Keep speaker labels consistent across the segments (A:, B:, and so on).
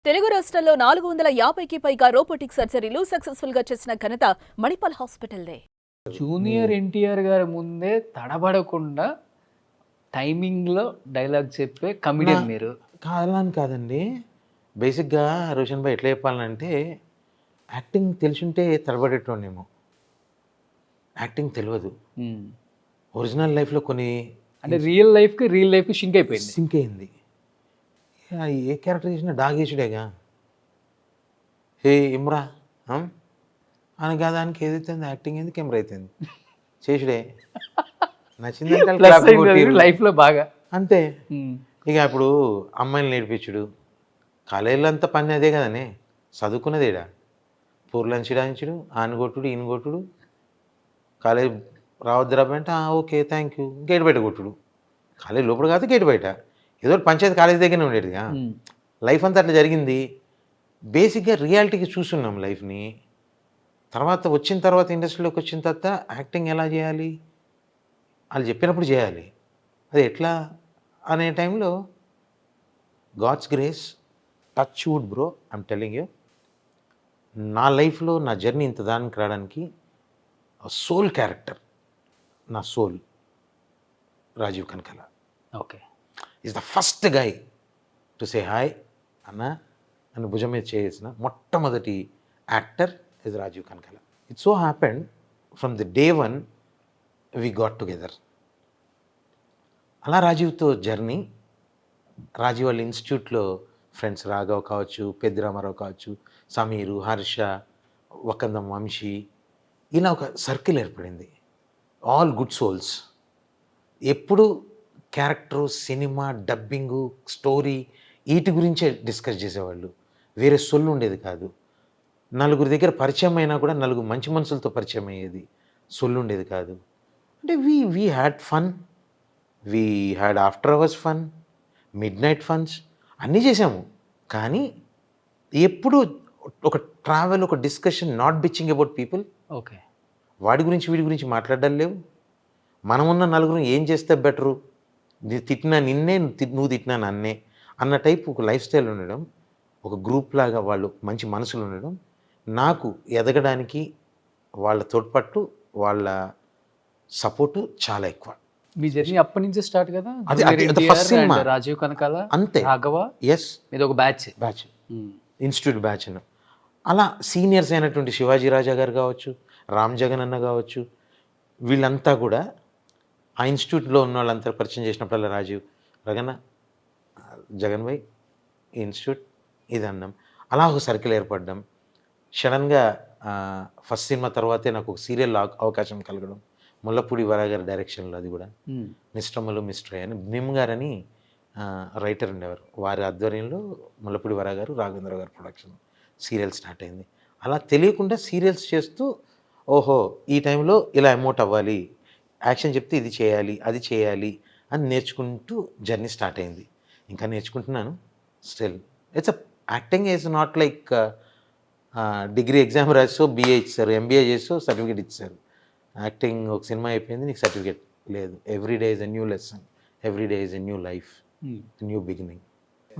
A: తెలుగు రాష్ట్రాల్లో 450కి పైగా రోబోటిక్ సర్జరీలు సక్సెస్ఫుల్ గా చేసిన ఘనత మణిపాల్ హాస్పిటల్దే.
B: జూనియర్ ఎన్టీఆర్ గారి ముందే తడబడకుండా టైమింగ్‌లో డైలాగ్ చెప్పే కమెడియన్ మీరు.
C: కాదని కాదండి. బేసిక్‌గా రోషన్ భాయ్ ఎట్లా చెప్పాలనంటే, యాక్టింగ్ తెలిసుంటే తడబడేటోడినేమో. యాక్టింగ్ తెలవదు.
B: హ్మ్.
C: ఒరిజినల్ లైఫ్‌లో కొన్ని
B: అంటే రియల్ లైఫ్‌కి సింక్ అయిపోయింది.
C: సింక్ అయింది. ఏ క్యారెక్టర్ చేసినా డాగేసుడేగా. హే ఇమ్రా అనగా దానికి ఏదైతే యాక్టింగ్ ఏంది, కెమెరా అయితుంది. చేసుడే. నచ్చిందంటే
B: ప్లస్
C: clap
B: అయింది
C: కొట్టిర్రు.
B: లైఫ్‌లో బాగా.
C: అంతే.
B: హ్మ్.
C: ఇక అప్పుడు అమ్మాయిలు నేర్పించుడు. కాలేజీలో అంతా పని అదే కదనే. చదువుకున్నది ఈడ. పూర్లను చిడాయించుడు, ఆని కొట్టుడు, ఈయన కొట్టుడు. కాలేజ్ రావద్దురా అంటే ఓకే థ్యాంక్ యూ గేట్ బయట కొట్టుడు. కాలేజ్ లోపల కాదు గేట్ బయట. ఏదో ఒకటి పంచాయతీ కాలేజ్ దగ్గరనే ఉండేదిగా.
B: హ్మ్.
C: లైఫ్ అంతా అట్లా జరిగింది. బేసిక్గా రియాలిటీకి చూస్తున్నాం లైఫ్ని. వచ్చిన తర్వాత ఇండస్ట్రీలోకి వచ్చిన తర్వాత యాక్టింగ్ ఎలా చేయాలి, వాళ్ళు చెప్పినప్పుడు చేయాలి. అది ఎట్లా అనే టైంలో God's grace, touch wood bro, I'm telling you, నా లైఫ్లో నా జర్నీ ఇంత దానికి రావడానికి సోల్ క్యారెక్టర్, నా soul Rajeev Kanakala
B: okay.
C: Is the first guy to say hi అన్న నన్ను భుజం మీద చేసిన మొట్టమొదటి actor is Rajeev Kanakala. It so happened from the day one we got together. అలా రాజీవ్తో జర్నీ, రాజీవ్ వాళ్ళ ఇన్స్టిట్యూట్లో ఫ్రెండ్స్ రాఘవ్ కావచ్చు, పెద్దిరామారావు కావచ్చు, సమీరు, హర్ష, వకందం వంశీ, ఇలా ఒక సర్కిల్ ఏర్పడింది. All good souls. ఎప్పుడు క్యారెక్టరు, సినిమా, డబ్బింగు, స్టోరీ వీటి గురించే డిస్కస్ చేసేవాళ్ళు. వేరే సొల్లు ఉండేది కాదు. నలుగురి దగ్గర పరిచయం అయినా కూడా నలుగురు మంచి మనుషులతో పరిచయం అయ్యేది, సొల్లు ఉండేది కాదు. అంటే we had fun, we had after hours fun, midnight funs అన్నీ చేసాము. కానీ ఎప్పుడు ఒక ట్రావెల్, ఒక discussion, not bitching about people.
B: Okay.
C: వాడి గురించి వీడి గురించి మాట్లాడడం లేవు. మనమున్న నలుగురు ఏం చేస్తే బెటరు, తిట్టినా నిన్నే, నువ్వు తిట్టినా నన్నే అన్న టైప్ ఒక లైఫ్ స్టైల్ ఉండడం, ఒక గ్రూప్ లాగా వాళ్ళు మంచి మనసులు ఉండడం, నాకు ఎదగడానికి వాళ్ళ తోడ్పట్టు, వాళ్ళ సపోర్టు చాలా ఎక్కువ.
B: మీ జర్నీ అప్పటి నుంచే స్టార్ట్ కదా.
C: అది
B: జూనియర్
C: ఫస్ట్
B: ఎన్టీఆర్
C: సినిమా
B: అండ్ రాజీవ్ కనకాల,
C: అంతే.
B: రాఘవ,
C: ఎస్,
B: ఇది ఒక బ్యాచ్.
C: Batch, institute batch. అలా సీనియర్స్ అయినటువంటి శివాజీ రాజా గారు కావచ్చు, రామ్ జగన్ అన్న కావచ్చు, వీళ్ళంతా కూడా ఆ ఇన్స్టిట్యూట్లో ఉన్న వాళ్ళంతా పరిచయం చేసినప్పుడల్లా రాజీవ్, రగన్న, జగన్ భాయ్, ఈ ఇన్స్టిట్యూట్ ఇది అన్నాం. అలా ఒక సర్కిల్ ఏర్పడ్డాం. సడన్గా ఫస్ట్ సినిమా తర్వాతే నాకు ఒక సీరియల్ అవకాశం కలగడం, ముల్లపూడి వరా గారి డైరెక్షన్లో, అది కూడా మిస్టర్మలు మిస్టర్ అని భీమ్ గారని రైటర్ ఉండేవారు, వారి ఆధ్వర్యంలో ముల్లపూడి వరా గారు, రాఘవేంద్ర గారు ప్రొడక్షన్ సీరియల్ స్టార్ట్ అయింది. అలా తెలియకుండా సీరియల్స్ చేస్తూ ఓహో ఈ టైంలో ఇలా ఎమోట్ అవ్వాలి, యాక్షన్ చెప్తే ఇది చేయాలి, అది చేయాలి అని నేర్చుకుంటూ జర్నీ స్టార్ట్ అయింది. ఇంకా నేర్చుకుంటున్నాను still. It's acting is not like degree exam రాసో బిఏ ఇచ్చారు, ఎంబీఏ చేసో సర్టిఫికేట్ ఇచ్చారు. యాక్టింగ్ ఒక సినిమా అయిపోయింది, నీకు సర్టిఫికేట్ లేదు. Every day is a new lesson, every day is a new life, new beginning.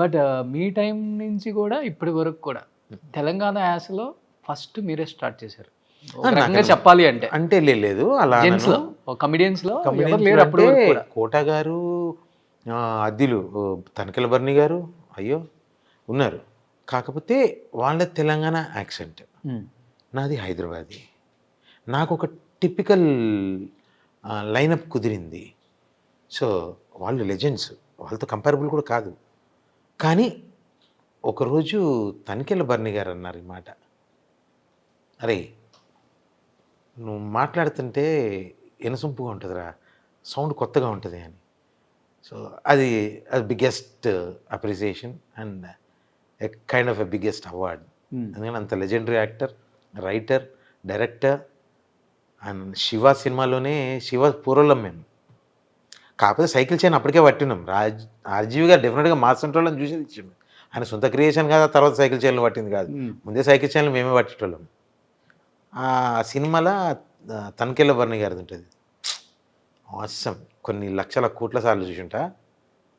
B: But మీ టైం నుంచి కూడా ఇప్పటి వరకు కూడా తెలంగాణ యాసలో ఫస్ట్ మీరే స్టార్ట్ చేశారు ఒక రకంగా చెప్పాలి అంటే.
C: అంటే లేదు అలా
B: జెంట్స్లో కమిడియన్స్లో ఎవరు లేరు అప్పటి వరకు కూడా.
C: కోట గారు, అద్దిలు తనకెల బర్ని గారు, అయ్యో ఉన్నారు. కాకపోతే వాళ్ళ తెలంగాణ యాక్సెంట్, నాది హైదరాబాదీ. నాకు ఒక టిపికల్ లైనప్ కుదిరింది. సో వాళ్ళు లెజెండ్స్, వాళ్ళతో కంపారబుల్ కూడా కాదు. కానీ ఒకరోజు తనికెళ్ళ బర్ని గారు అన్నారు ఈ మాట, అరే నువ్వు మాట్లాడుతుంటే ఎనసొంపుగా ఉంటుందిరా, సౌండ్ కొత్తగా ఉంటుంది అని. సో అది biggest appreciation and a kind of a biggest award. ఎందుకంటే అంత legendary actor, writer, director. And Shiva సినిమాలోనే, శివ పూర్వలం మేము, కాకపోతే సైకిల్ చైన్ అప్పటికే పట్టినాం. ఆర్జీవి గారు డెఫినెట్గా మా సెంట్రోళ్ళని చూసేది ఇచ్చాము. ఆయన సొంత క్రియేషన్ కాదు, తర్వాత సైకిల్ చైన్లు పట్టింది కాదు, ముందే సైకిల్ చైన్లు మేమే పట్టేటోళ్ళం. ఆ సినిమాలో తనికెళ్ళ బర్ని గారిది ఉంటుంది, ఆసమ్. కొన్ని లక్షల కోట్ల సార్లు చూసుంటా.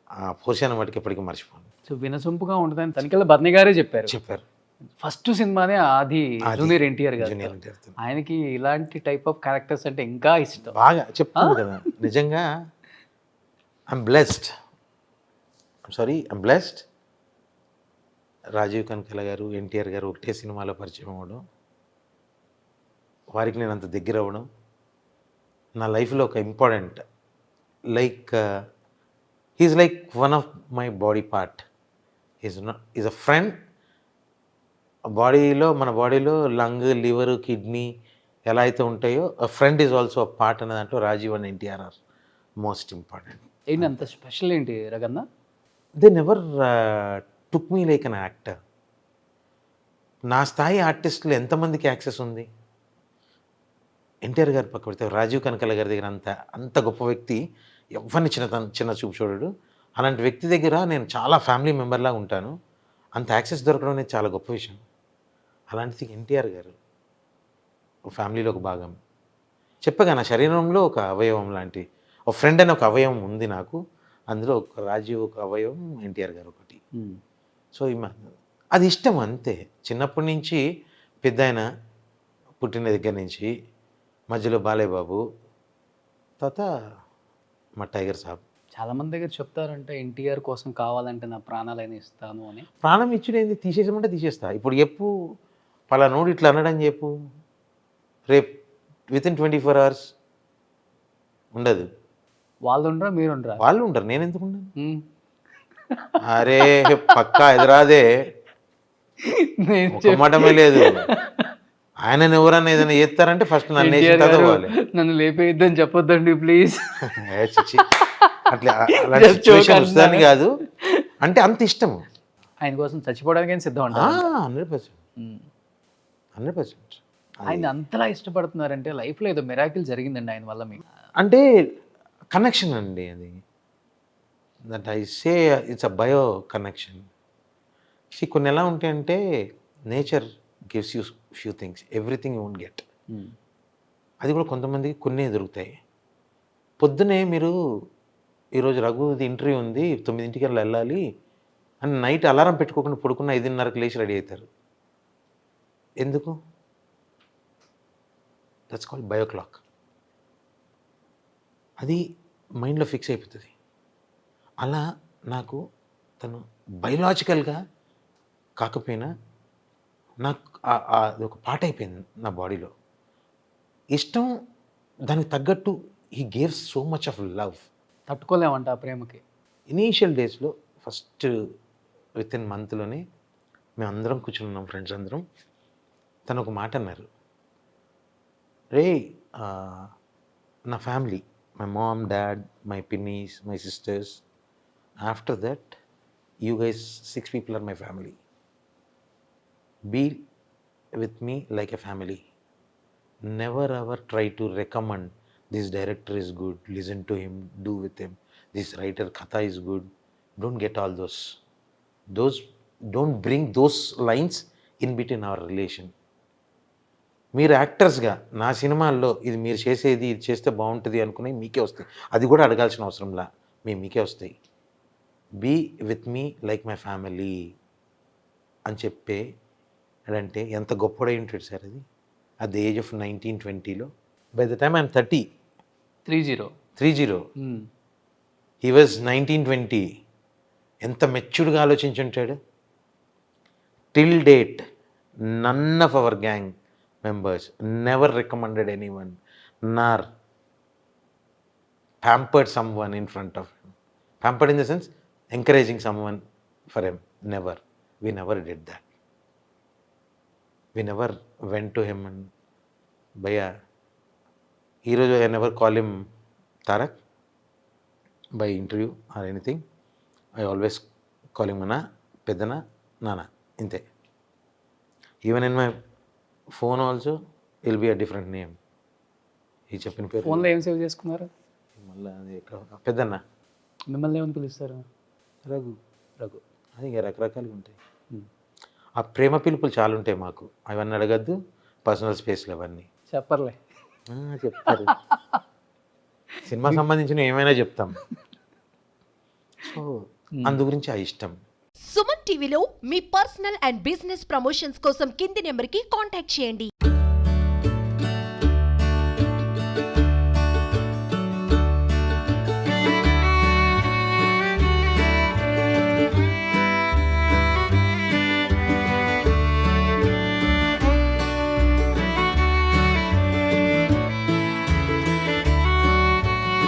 C: ఆ పోర్షన్ మటుకు ఎప్పటికీ మర్చిపోను.
B: సో వినసొంపుగా ఉంటుందని తనికెళ్ళ బర్ని గారే చెప్పారు.
C: చెప్పారు.
B: ఫస్ట్ సినిమానే ఆది
C: ఆది,
B: జూనియర్ ఎన్టీఆర్ గారు.
C: జూనియర్ ఎన్టీఆర్ తో.
B: ఆయనకి ఇలాంటి టైప్ ఆఫ్ క్యారెక్టర్స్ అంటే ఇంకా ఇష్టం.
C: బాగా చెప్తాను కదా, నిజంగా I'm blessed, I'm blessed. Rajeev Kanakala గారు, ఎన్టీఆర్ గారు ఒకటే సినిమాలో పరిచయం అవ్వడం, వారికి నేను అంత దగ్గర అవ్వడం నా లైఫ్లో ఒక important, like he's like one of my body part. Is a friend. మన బాడీలో లంగ్, లివర్, కిడ్నీ ఎలా అయితే ఉంటాయో friend is also a part అనే దాంట్లో Rajiv and NTR are most important.
B: ఏంటి అంత స్పెషల్ ఏంటి రగన్న?
C: They never took me like an actor. నా స్థాయి ఆర్టిస్టులు ఎంతమందికి యాక్సెస్ ఉంది? ఎన్టీఆర్ గారు పక్క పెడితే రాజీవ్ కనకాల గారి దగ్గర అంత గొప్ప వ్యక్తి ఎవరిని చిన్న చూపు చూడడు. అలాంటి వ్యక్తి దగ్గర నేను చాలా ఫ్యామిలీ మెంబర్లాగా ఉంటాను. అంత యాక్సెస్ దొరకడం అనేది చాలా గొప్ప విషయం. అలాంటిది ఎన్టీఆర్ గారు ఫ్యామిలీలో ఒక భాగం. చెప్పగా నా శరీరంలో ఒక అవయవం లాంటి ఒక ఫ్రెండ్ అనే ఒక అవయవం ఉంది నాకు. అందులో ఒక రాజీవ్ ఒక అవయవం, ఎన్టీఆర్ గారు ఒకటి. సో అది ఇష్టం అంతే. చిన్నప్పటి నుంచి పెద్ద ఆయన పుట్టిన దగ్గర నుంచి, మధ్యలో బాలయ్య బాబు, తర్వాత మా టైగర్ సాబ్.
B: చాలా మంది దగ్గర చెప్తారంటే ఎన్టీఆర్ కోసం కావాలంటే నా ప్రాణాలైనా ఇస్తాను అని.
C: ప్రాణం ఇచ్చుడేంది, తీసేసామంటే తీసేస్తా. ఇప్పుడు చెప్పు, పలానోడు ఇట్లా అనడని చెప్పు, రేపు వితిన్ 24 hours ఉండదు.
B: వాళ్ళు ఉండరా, మీరు ఉండరా?
C: వాళ్ళు ఉంటారు, నేను ఎందుకు ఉన్నాను? అరే పక్కా ఎదురాదే,
B: నేను
C: ఒక మటమే లేదు. ఆయనను ఎవరన్నా ఏదైనా చేస్తారంటే ఫస్ట్ నన్ను వేసి
B: ఎన్టీఆర్ గారు,
C: చదవాలి.
B: నన్ను లేపేద్దని చెప్పొద్దండి ప్లీజ్.
C: అట్లా అలాంటి సిచ్యువేషన్ వస్తుందని కాదు, అంటే అంత ఇష్టము.
B: ఆయన కోసం చచ్చిపోవడానికి సిద్ధం అంట.
C: 100%.
B: ఆయన అంతలా ఇష్టపడుతున్నారంటే లైఫ్లో ఏదో మిరాకిల్ జరిగిందండి ఆయన వల్ల మీకు.
C: అంటే కనెక్షన్ అండి అది. That I say it's a bio connection. కొన్ని ఎలా ఉంటాయంటే, nature gives you few things, everything you won't get. అది కూడా కొంతమందికి కొన్ని దొరుకుతాయి. పొద్దునే మీరు ఈరోజు రఘుది ఇంటర్వ్యూ ఉంది 9ంటికి వెళ్ళాలి అని నైట్ అలారం పెట్టుకోకుండా పడుకున్న 5:30కి లేచి రెడీ అవుతారు. ఎందుకు? That's called bio clock. అది మైండ్లో ఫిక్స్ అయిపోతుంది. అలా నాకు తను బయలాజికల్గా కాకపోయినా నాకు అది ఒక పార్ట్ అయిపోయింది నా బాడీలో. ఇష్టం, దానికి తగ్గట్టు he gaves so much of love.
B: తట్టుకోలేమంట ఆ ప్రేమకి.
C: ఇనీషియల్ డేస్లో ఫస్ట్ వితిన్ మంత్లోనే మేము అందరం కూర్చున్నాం, ఫ్రెండ్స్ అందరం. తను ఒక మాట అన్నారు, రే నా family, my mom, dad, my పిన్నీస్, my sisters, after that you guys 6 people are my family. Be with me like a family. Never ever try to recommend this director is good, listen to him, do with him, this writer katha is good. Don't get all those don't bring those lines in between our relation. మీరు యాక్టర్స్గా నా సినిమాల్లో ఇది మీరు చేసేది, ఇది చేస్తే బాగుంటుంది అనుకుని మీకే వస్తాయి. అది కూడా అడగాల్సిన అవసరంలా మీకే వస్తాయి. Be with me like my family అని చెప్పే అంటే ఎంత గొప్పడై ఉంటుంది సార్ అది. అట్ ద ఏజ్ ఆఫ్ 19-20లో, by the time I'm 30. 30. He was 19-20. ఎంత మెచ్యూర్డ్గా ఆలోచించుంటాడు. Till date none of our gang members never recommended anyone nor pampered someone in front of him. Pampered in the sense encouraging someone for him. We never did that. We never went to him and bhaiya hero, I never call him Tarak by interview or anything. I always call him Anna, Pedana, Nana, inte. Even in my phone also will be a different name. ఈ చెప్పిన పేరు
B: ఫోన్లో ఏం save చేసుకున్నారు?
C: మళ్ళీ అది పెద్దన్న.
B: మిమ్మల్ని ఏమని పిలుస్తారు?
C: రఘు. అది ఇంకా రకరకాలుగా ఉంటాయి. ఆ ప్రేమ పిలుపులు చాలా ఉంటాయి మాకు. అవన్నీ అడగద్దు, పర్సనల్ స్పేస్లు అవన్నీ
B: చెప్పర్లే.
C: చెప్తారు, సినిమా సంబంధించిన ఏమైనా చెప్తాం. సో అందు గురించి ఆ ఇష్టం.
D: సుమన్ టీవీలో మీ పర్సనల్ అండ్ బిజినెస్ ప్రమోషన్స్ కోసం కింది నెంబర్కి కాంటాక్ట్ చేయండి.